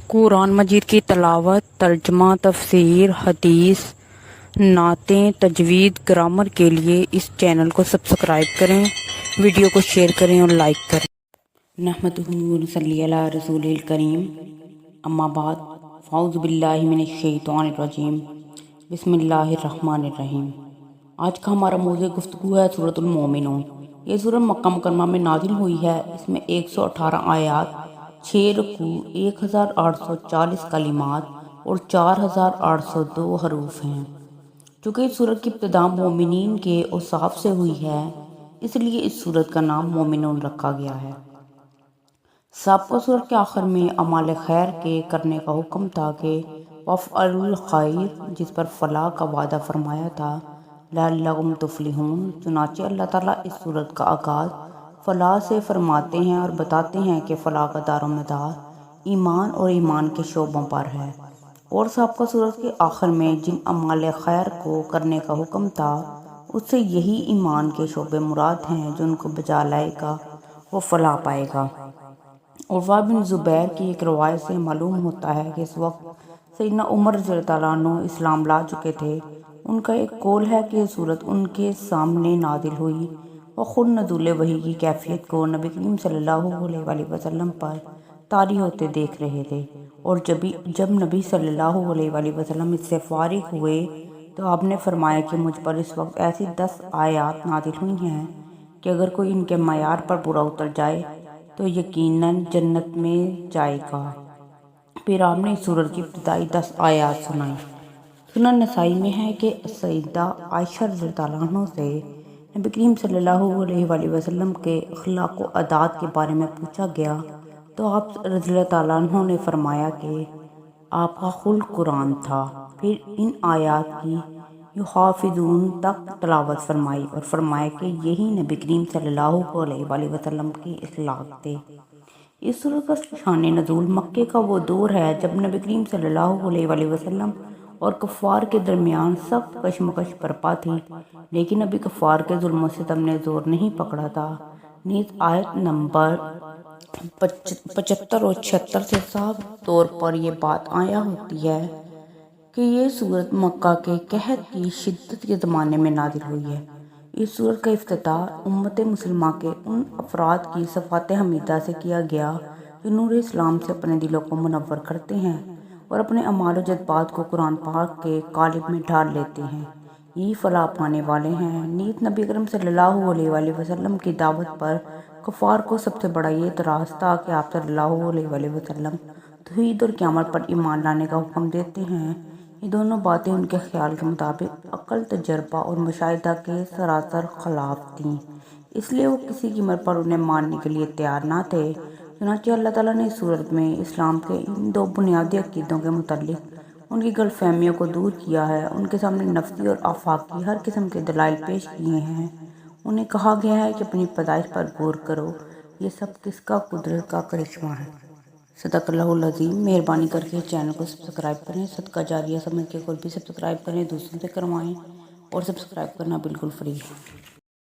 قرآن مجید کی تلاوت، ترجمہ، تفسیر، حدیث، نعتیں، تجوید، گرامر کے لیے اس چینل کو سبسکرائب کریں، ویڈیو کو شیئر کریں اور لائک کریں۔ نحمدہ و نصلی علی رسول الکریم، اما بعد، فاعوذ باللہ من الشیطان الرجیم، بسم اللہ الرحمن الرحیم۔ آج کا ہمارا موضوع گفتگو ہے سورۃ المومنون۔ یہ سورہ مکہ مکرمہ میں نازل ہوئی ہے۔ اس میں 118 آیات، 6 رکوع، 1840 کلمات اور 4802 حروف ہیں۔ چونکہ اس سورت کی ابتدا مومنین کے اوصاف سے ہوئی ہے، اس لیے اس سورت کا نام مومنون رکھا گیا ہے۔ سابقہ سورت کے آخر میں اعمال خیر کے کرنے کا حکم تھا کہ وَافْعَلُوا الْخَيْرَ، جس پر فلاح کا وعدہ فرمایا تھا، لَعَلَّكُمْ تُفْلِحُونَ۔ چنانچہ اللہ تعالیٰ اس سورت کا آغاز فلاح سے فرماتے ہیں اور بتاتے ہیں کہ فلاح کا دار و مدار ایمان اور ایمان کے شعبوں پر ہے، اور سابقہ سورت کے آخر میں جن اعمال خیر کو کرنے کا حکم تھا، اس سے یہی ایمان کے شعبے مراد ہیں جو ان کو بجا لائے گا وہ فلاح پائے گا۔ عروہ بن زبیر کی ایک روایت سے معلوم ہوتا ہے کہ اس وقت سیدنا عمر رضی اللہ تعالیٰ عنہ اسلام لا چکے تھے۔ ان کا ایک قول ہے کہ یہ صورت ان کے سامنے نازل ہوئی اور خود نزول وحی کی کیفیت کو نبی کریم صلی اللہ علیہ وآلہ وسلم پر طاری ہوتے دیکھ رہے تھے، اور جب نبی صلی اللہ علیہ وآلہ وسلم اس سے فارغ ہوئے تو آپ نے فرمایا کہ مجھ پر اس وقت ایسی 10 آیات نازل ہوئی ہیں کہ اگر کوئی ان کے معیار پر پورا اتر جائے تو یقیناً جنت میں جائے گا۔ پھر آپ نے اس سورت کی ابتدائی 10 آیات سنائیں۔ سنن نسائی میں ہے کہ سیدہ عائشہ رضی اللہ عنہ سے نبی کریم صلی اللہ علیہ وآلہ وسلم کے اخلاق و عادات کے بارے میں پوچھا گیا تو آپ رضی اللہ تعالیٰ عنہ نے فرمایا کہ آپ کا خلق قرآن تھا۔ پھر ان آیات کی یحافظون تک تلاوت فرمائی اور فرمایا کہ یہی نبی کریم صلی اللہ علیہ وآلہ وسلم کے اخلاق تھے۔ اس سورت کا شان نزول مکے کا وہ دور ہے جب نبی کریم صلی اللہ علیہ وآلہ وسلم اور کفار کے درمیان سخت کشمکش برپا تھی، لیکن ابھی کفار کے ظلم و ستم نے زور نہیں پکڑا تھا۔ نیز آیت نمبر 75 اور 76 سے صاف طور پر یہ بات عیاں ہوتی ہے کہ یہ سورت مکہ کے قحط کی شدت کے زمانے میں نازل ہوئی ہے۔ اس سورت کا افتتاح امت مسلمہ کے ان افراد کی صفات حمیدہ سے کیا گیا جو نور اسلام سے اپنے دلوں کو منور کرتے ہیں اور اپنے اعمال و جذبات کو قرآن پاک کے قالب میں ڈھال لیتے ہیں، یہی فلاح پانے والے ہیں۔ نیز نبی اکرم صلی اللہ علیہ وآلہ وسلم کی دعوت پر کفار کو سب سے بڑا یہ اعتراض تھا کہ آپ صلی اللہ علیہ وآلہ وسلم توحید اور قیامت پر ایمان لانے کا حکم دیتے ہیں۔ یہ دونوں باتیں ان کے خیال کے مطابق عقل، تجربہ اور مشاہدہ کے سراسر خلاف تھیں، اس لیے وہ کسی قیمت پر انہیں ماننے کے لیے تیار نہ تھے۔ چنانچہ اللہ تعالیٰ نے اس صورت میں اسلام کے ان دو بنیادی عقیدوں کے متعلق ان کی غلط فہمیوں کو دور کیا ہے، ان کے سامنے نفسی اور آفاقی ہر قسم کے دلائل پیش کیے ہیں۔ انہیں کہا گیا ہے کہ اپنی پیدائش پر غور کرو، یہ سب کس کا قدرت کا کرشمہ ہے۔ صدق اللہ العظیم۔ مہربانی کر کے چینل کو سبسکرائب کریں، صدقہ جاریہ سمجھ کے خود بھی سبسکرائب کریں، دوسروں سے کروائیں، اور سبسکرائب کرنا بالکل فری ہے۔